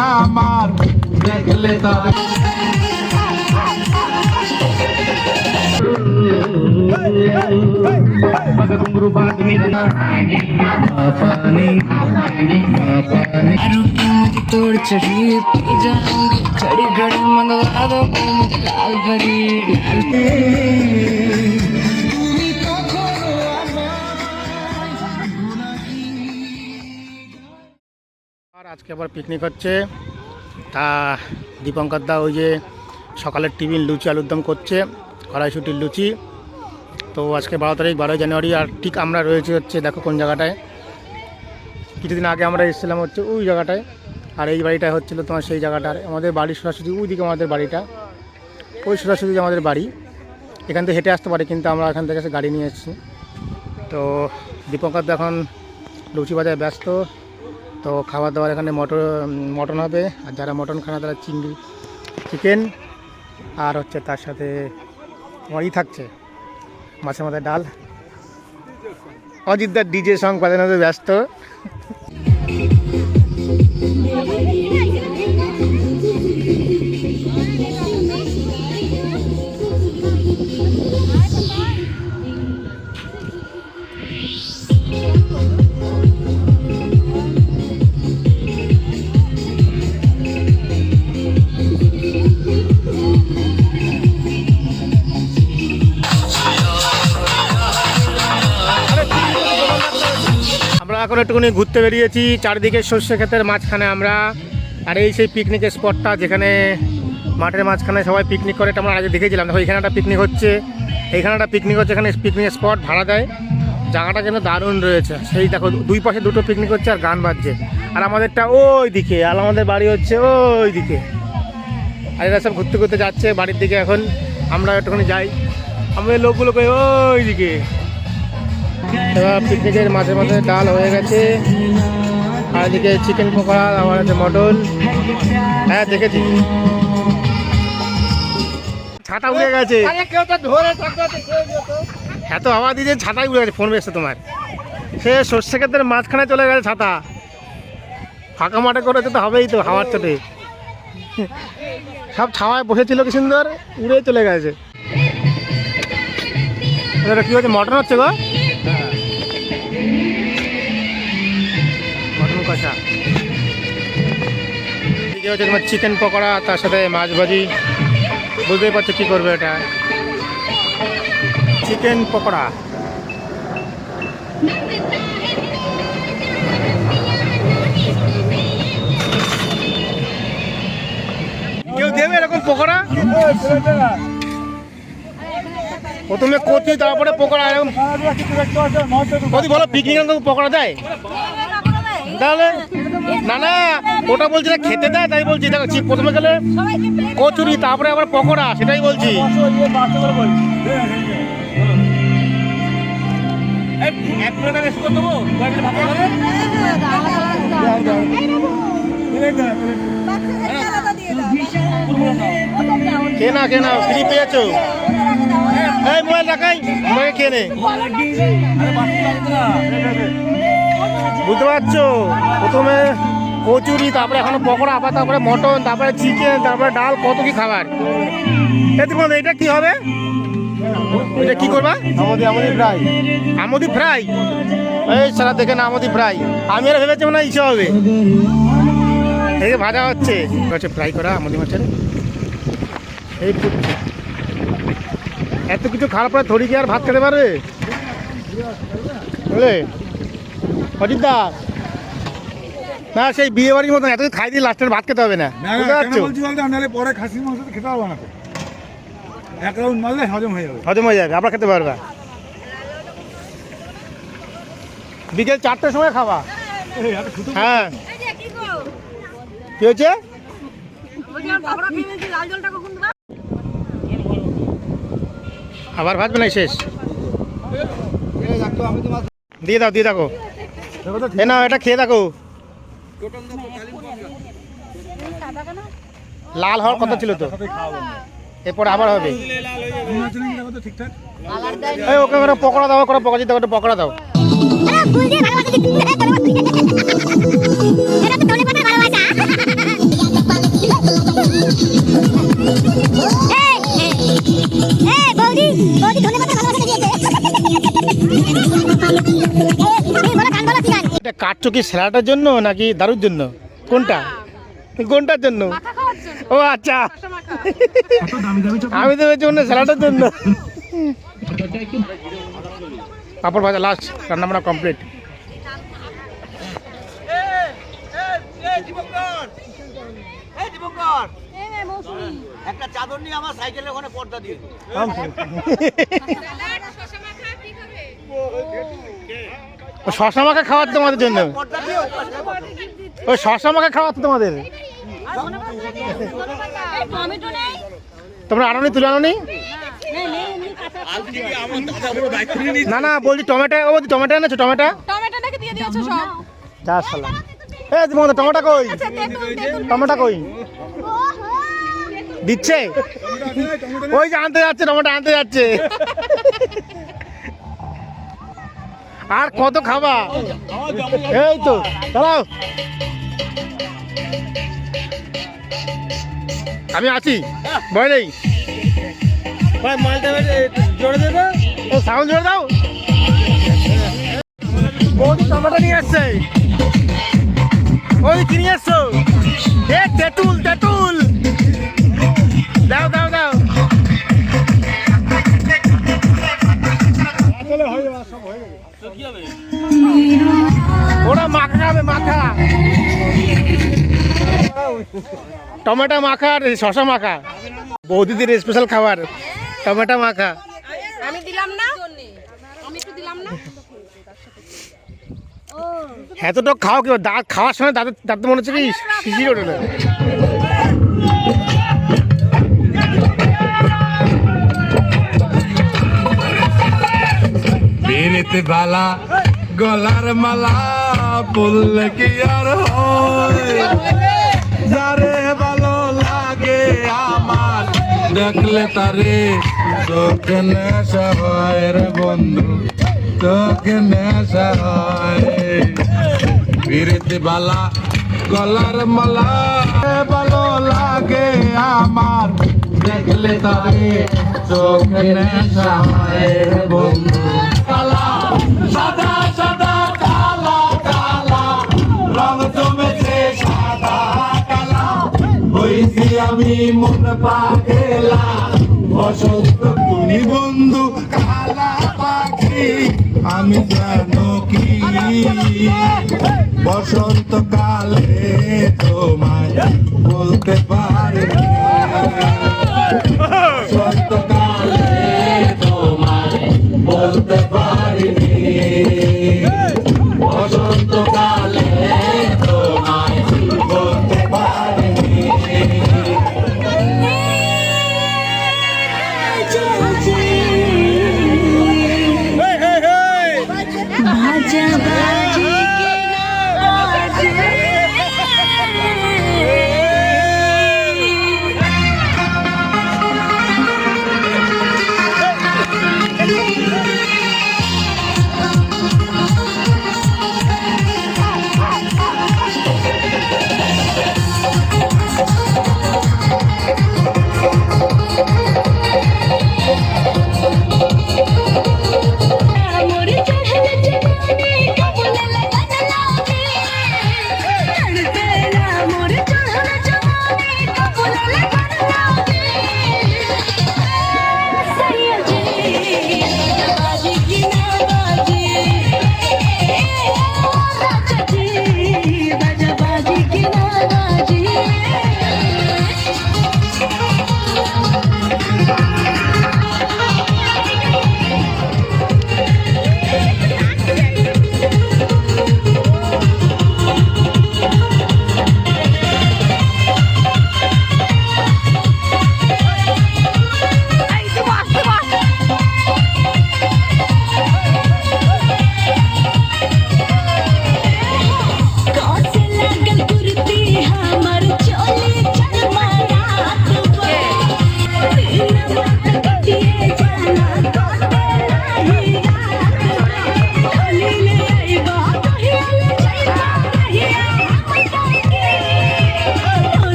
আমার দেখলে তার घुंगरू बांध मेरा पानी पानी तोड़ चढ़ी पी जाऊंगी घड़ी घड़ी मंगवा दो लाल घड़ी আর আজকে আবার পিকনিক হচ্ছে তা দীপঙ্কর দা ওই যে সকালের টিফিন লুচি আলুর দম করছে কড়াইশুটির লুচি। তো আজকে 12 তারিখ 12 জানুয়ারি আর ঠিক আমরা রয়েছে হচ্ছে দেখো কোন জায়গাটায়, কিছুদিন আগে আমরা এসেছিলাম হচ্ছে ওই জায়গাটায়, আর এই বাড়িটা হচ্ছিল তোমার সেই জায়গাটার আমাদের বাড়ির সোজাসুজি ওইদিকে আমাদের বাড়িটা, ওই সোজাসুজি আমাদের বাড়ি। এখান থেকে হেঁটে আসতে পারি কিন্তু আমরা এখান থেকে গাড়ি নিয়ে এসেছি। তো দীপঙ্কর দা এখন লুচি বাজায় ব্যস্ত। তো খাবার দাবার এখানে মটন হবে, আর যারা মটন খানা তারা চিংড়ি চিকেন, আর হচ্ছে তার সাথে তোমার থাকছে মাছের মাথায় ডাল। অজিতদার ডিজে সং বাজানোতে ব্যস্ত। এখন একটুখানি ঘুরতে বেরিয়েছি চারিদিকে সর্ষে ক্ষেতের মাঝখানে আমরা, আর এই সেই পিকনিকের স্পটটা যেখানে মাঠের মাঝখানে সবাই পিকনিক করে, এটা আমরা আগে দেখেছিলাম। দেখো এখানে একটা পিকনিক হচ্ছে, এইখানে একটা পিকনিক হচ্ছে, এখানে পিকনিকের স্পট ভাড়া দেয়, জায়গাটা কিন্তু দারুণ রয়েছে। সেই দেখো দুই পাশে দুটো পিকনিক হচ্ছে আর গান বাজছে, আর আমাদেরটা ওই দিকে, আর আমাদের বাড়ি হচ্ছে ওই দিকে, আর এরা সব ঘুরতে ঘুরতে যাচ্ছে বাড়ির দিকে। এখন আমরা একটুখানি যাই, আমাদের লোকগুলোকে ওই দিকে। এবার পিকনিকের মাঝে মাঝে ডাল হয়ে গেছে, আর এদিকে চিকেন পকোড়া, আমার আছে মটন। হ্যাঁ দেখেছি, ছাতা উড়ে গেছে, এত হাওয়া দিয়েছে ছাতাই উড়ে গেছে। ফোন বেসছে তোমার, সে সর্ষে ক্ষেতের মাঝখানে চলে গেছে ছাতা, ফাঁকা মাঠে করেছে তো হবেই তো, হাওয়ার চোটে সব ছাওয়ায় বসেছিল কি সুন্দর, উড়ে চলে গেছে। কি হচ্ছে, মটন হচ্ছে গো, মটন কষা। এদিকে হচ্ছে তোমার চিকেন পকোড়া, তার সাথে মাছ ভাজি। বুঝতেই পারছো কী করবে এটা, চিকেন পকোড়া। কেউ দেবে এরকম পকোড়া? প্রথমে কচি তারপরে পকোড়া, এরকম বলো পিকনিক পকোড়া দেয় তাহলে? না না, ওটা বলছি না খেতে দেয়, তাই বলছি। দেখো প্রথমে গেলে কচুরি, তারপরে আবার পকোড়া, সেটাই বলছি। কে না ফ্রি পেয়েছো? এই মোবাইল রাখাই, মোবাইল খেয়ে নে। বুঝতে পারছো, প্রথমে কচুরি, তারপরে এখনো পকোড়া, আবার তারপরে মটন, তারপরে চিকেন, তারপরে ডাল, কত কি খাবার। এটা কি হবে, এটা কি করবা? আমদি ফ্রাই। এই সারা দেখে না আমদি ফ্রাই, আমি আর ভেবেছি না ইচ্ছে হবে। এই যে ভাজা হচ্ছে ফ্রাই করা আমদি মাছের। এই এত কিছু খারাপ পরে থরি কি আর ভাত খেতে পারবে বুঝলে অজিতদা? না সেই বিয়ে বাড়ির মতন এত খাই দিয়ে লাস্টের ভাত খেতে হবে না, বুঝতে পারছো? পরে খাসির মাংস খেতে পারবো না, এক রাউন্ড মারলে হজম হয়ে যাবে, আবার খেতে পারবা। বিকেল 4টার সময় খাবা। হ্যাঁ কি হয়েছে? আবার ভাজবে না, শেষ দিয়ে দাও, দিয়ে দেখো। এ না, এটা খেয়ে দেখো, লাল হওয়ার কথা ছিল তো, এরপরে আবার হবে। এই ওকে করে পকোড়া দাও, করে পকোড়া দিতে, পকোড়া দাও। কাটছো কি স্যালাডের জন্য নাকি দারুর জন্য? কোনটা কোনটার জন্য? ও আচ্ছা, আমি তো ভেবেছি অন্য স্যালাডের জন্য। পাপড় ভাজা লাস্ট, রান্না বান্না কমপ্লিট। একটা চাদর নিয়ে আমার সাইকেলের ওখানে পর্দা দিয়ে শশা মাখা খাওয়াচ্ছে তোমাদের জন্য, ওই শশা মাখা খাওয়াচ্ছে তোমাদের। তোমরা আনো নি, তুলে আনো নি? না না বলছি টমেটো, ও বলছি টমেটো এনেছো? টমেটো যা সালা, এই তোমাদের টমেটো কই? টমেটো কই দিচ্ছে? ওই যে আনতে যাচ্ছে, টমেটো আনতে যাচ্ছে। আর কত খাবা? এই তো দাঁড়াও, আমি আছি, ভয় নেই। জোরে দেবে, সাউন্ড জোরে দাও। বৌদি টমেটো নিয়ে আসছে, ওই কি নিয়ে আসছো? এ তেঁতুল, তেঁতুল দাও দাও দাও। ওরা মাখা খাবে, মাখা টমেটো মাখা আর শশা মাখা, বৌদিদের স্পেশাল খাবার টমেটো মাখা। আমি দিলাম না, আমি একটু দিলাম না। এতটা খাও কি দাঁত খাওয়ার সময় দাঁত দাঁত মনে হচ্ছে কি শিশির ওঠে না। বেরেতে বালা গলার মালা বললে কি আর হয়, যারে ভালো লাগে আমার দেখলে তারে তোকে নেশা হয় রে বন্ধু, তোকে নেশা হয়। বেরেতে বালা গলার মালা ভালো লাগে আমার দেখলে তারে চোখে নেশা হয় রে বন্ধু। কালা সাদা সাদা কালা কালা রং জমেছে সাদা কালা, হইছি আমি মন পাগলা বসন্ত তুমি বন্ধু কালা পাখি, আমি জানো কি বসন্ত কালে তোমায় বলতে পারি, বসন্ত কালে তোমায় বলতে পারিনি, বসন্ত কালে তোমায় বলতে পারিনি। ভাজা ভাজি কি না বাজে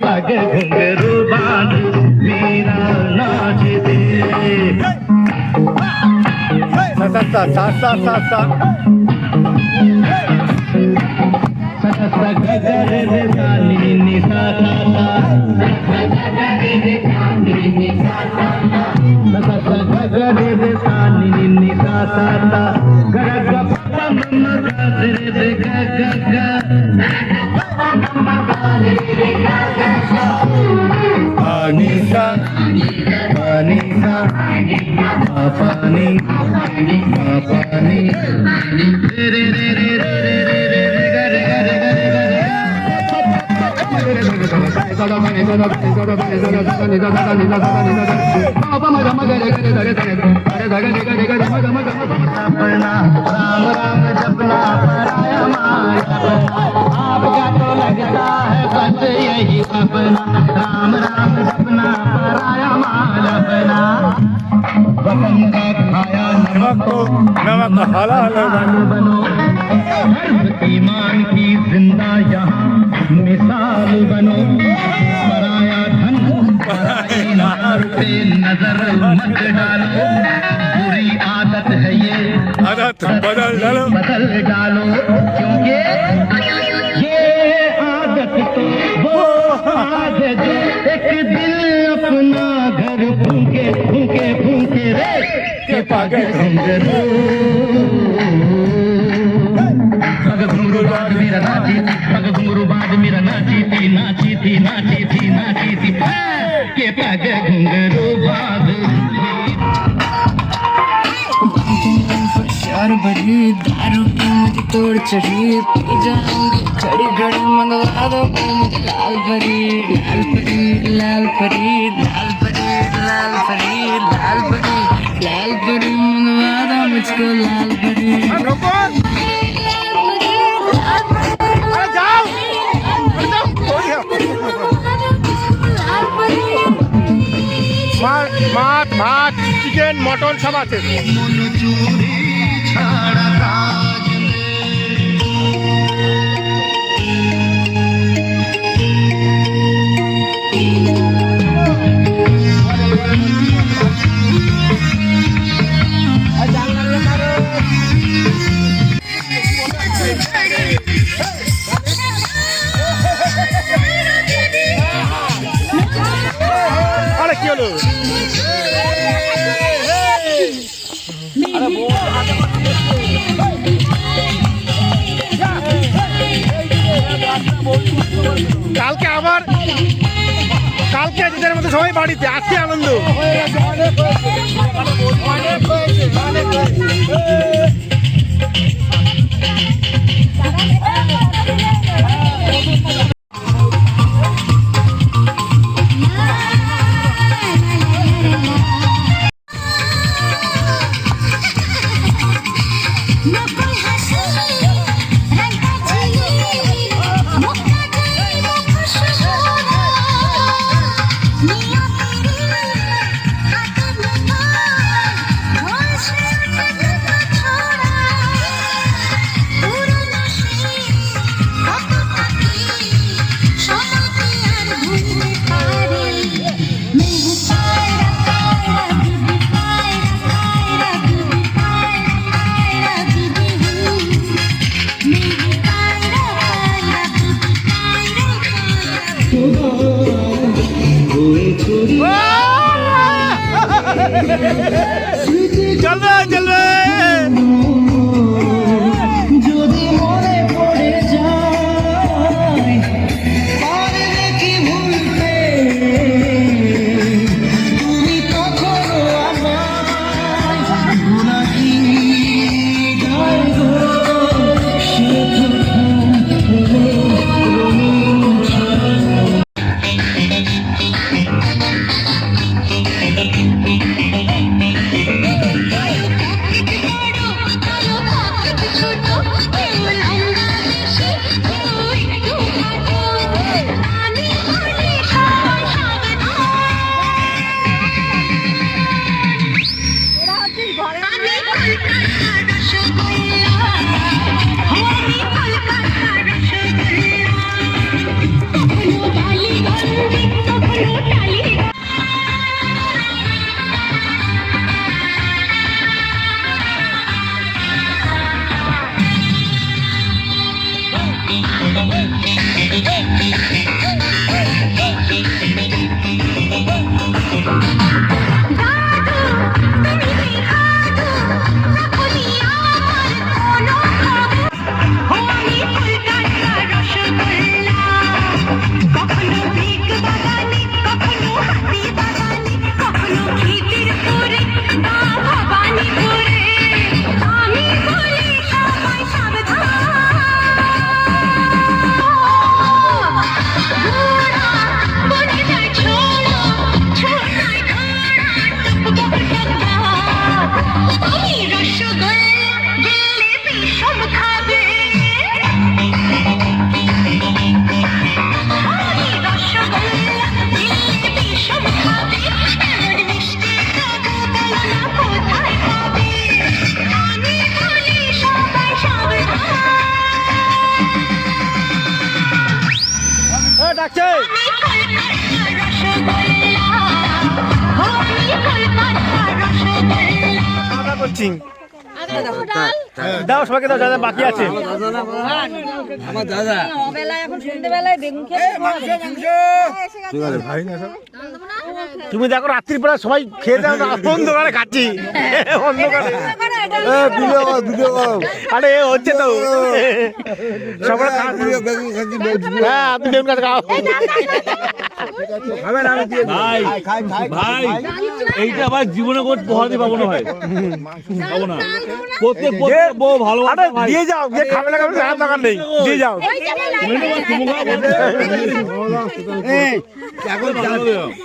पग घुंघरू बांध मीरा नाचती राम राम जपना पराया माया आपका तो लगता है बस यही अपना राम राम जपना पराया माया अपना वतन का खाया नमक हलाल बनो ईमान की जिंदा यहाँ मिसाल बनो पराया धन पराई नार पे नजर मत डालो बुरी आदत है ये आदत बदल डालो क्योंकि ये आदत तो वो आदत जो एक दिल अपना घर फूके फूके फूके रे के पागे घुंघरू पग घुंघरू बाद मेरा नाची पग घुंघरू बाद मेरा नाची थी नाची थी नाची थी नाची थी के पग घुंघरू बाद प्यार भरी दारू की मुझे तोड़ चढ़ी पी जाऊंगी घड़ी घड़ी मंगवा दो मुझे लाल परी लाल परी लाल परी लाल परी लाल परी लाल परी लाल परी मंगवा दो मुझको लाल परी মাছ ভাত চিকেন মটন সব আছে আরে কি হলো কালকে আবার কালকে নিজের মধ্যে সবাই বাড়িতে আজকে আনন্দ चल रहा है चल रहा है যদি মনে পড়ে যায় পারলে কি ভুলতে তুমি কখনো আমায় গুনাহি গায় গো সে তো দিচ্ছি। দাও সবাইকে দাও, যারা বাকি আছে। আমার দাদা বেলায় এখন সন্ধ্যেবেলায় বেগুন খেয়ে তুমি দেখো রাত্রির বেলা সবাই খেয়ে দাও, অন্ধকারে খাচ্ছি, অন্ধকারে। আরে হচ্ছে তো সবাই হ্যাঁ, আপনি বেগুন কাজ খাও। ভাই এইটা আবার জীবনে কোন পোহাতে পাবো না ভাই, পাবো না। প্রত্যেক বউ ভালো আরে দিয়ে যাও, যে খাবে না খাবে তার দরকার নেই, দিয়ে যাও।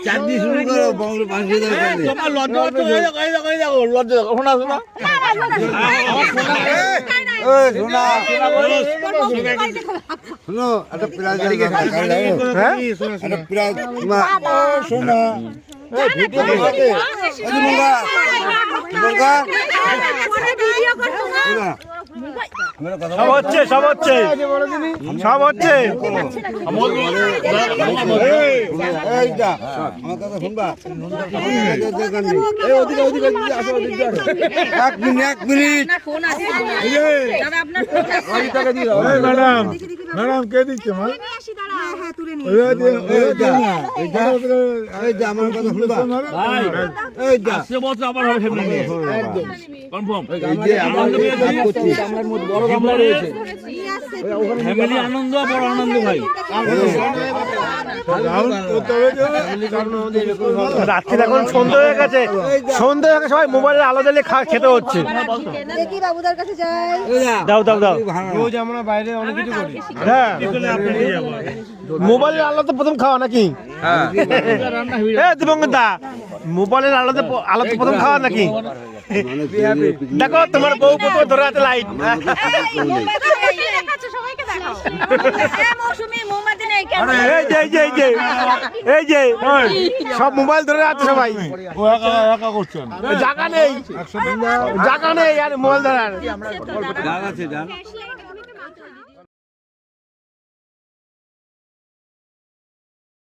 চাটনি শুরু করো তোমার লজ্জা করতে হয়ে যাও, লজ্জা শোনা শোনা শোনো একটা প্রাইজ একটা প্রাইজ শোনা সব হচ্ছে, সব হচ্ছে, সব হচ্ছে। এইটা আমার কথা শুনবা, এক মিনিট ম্যাডাম, ম্যাডাম কে দিচ্ছে মা? আমার কথা শুনবা, আসছে বছর আবার হবে ফ্যামিলি নিয়ে কনফার্ম। ফ্যামিলি আনন্দ, বড় আনন্দ ভাই। রাত্রি এখন সন্ধ্যা হয়ে গেছে, সন্ধ্যা হয়ে গেছে, সবাই মোবাইলের আলো জ্বালিয়ে খেতে হচ্ছে। দেখি বাবুদার কাছে যাই। দাও দাও দাও। রোজ আমরা বাইরে অনেক কিছু করি। হ্যাঁ, মোবাইলের আলো তো প্রথম খাওয়া নাকি? দিবঙ্গন দা, মোবাইলের আলোতে প্রথম খাওয়া নাকি? দেখো তোমার বউ পুকুর ধরে আছে লাইট। সবাইকে দেখাও। মৌসুমী মোমবাতি নেই কেন? এই যে এই যে এই যে এই যে সব মোবাইল ধরে আছে সবাই, ও একা একা করছেন, জায়গা নেই, জায়গা নেই আর মোবাইল ধরার।